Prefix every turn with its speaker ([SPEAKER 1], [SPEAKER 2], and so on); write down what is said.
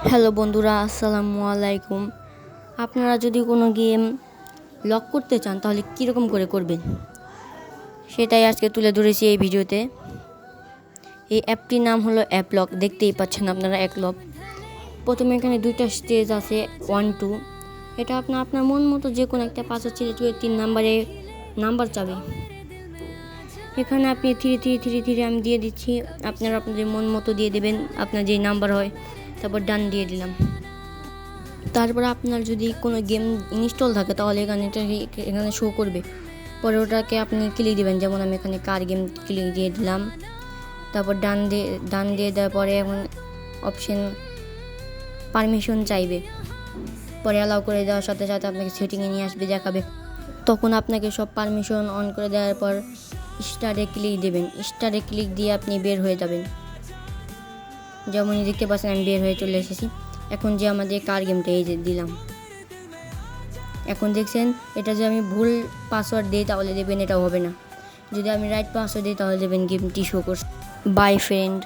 [SPEAKER 1] Hello বন্ধুরা, আসসালামু আলাইকুম। আপনারা যদি কোনো গেম লক করতে চান তাহলে কীরকম করে করবেন সেটাই আজকে তুলে ধরেছি এই ভিডিওতে। এই অ্যাপটির নাম হলো অ্যাপ লক। দেখতেই পাচ্ছেন আপনারা এক লক। প্রথমে এখানে দুইটা স্টেজ আছে, 1 2। এটা আপনার মন মতো যে কোনো একটা পাসওয়ার্ড সিলেক্ট করে 3 নাম্বারে নাম্বার চাবে। এখানে আপনি 3 আমি দিয়ে দিচ্ছি, আপনারা আপনাদের মন মতো দিয়ে দেবেন, আপনার যেই নাম্বার হয়। তারপর ডান দিয়ে দিলাম। তারপর আপনার যদি কোনো গেম ইনস্টল থাকে তাহলে এখানে শো করবে। পরে ওটাকে আপনি ক্লিক দিবেন, যেমন আমি এখানে কার গেম ক্লিক দিয়ে দিলাম। তারপর ডান দিয়ে দেওয়ার পরে এখন অপশন পারমিশন চাইবে। পরে অ্যালাউ করে দেওয়ার সাথে সাথে আপনাকে সেটিংয়ে নিয়ে আসবে, দেখাবে। তখন আপনাকে সব পারমিশন অন করে দেওয়ার পর স্টারে ক্লিক দেবেন। স্টারে ক্লিক দিয়ে আপনি বের হয়ে যাবেন। যেমনই দেখতে পাচ্ছেন আমি বের হয়ে চলে এসেছি। এখন যে আমাদের কার গেমটা এই যে দিলাম, এখন দেখছেন এটা যদি আমি ভুল পাসওয়ার্ড দিই তাহলে দেবেন এটা হবে না, যদি আমি রাইট পাসওয়ার্ড দিই তাহলে দেবেন গেমটি শো করছে। By friend.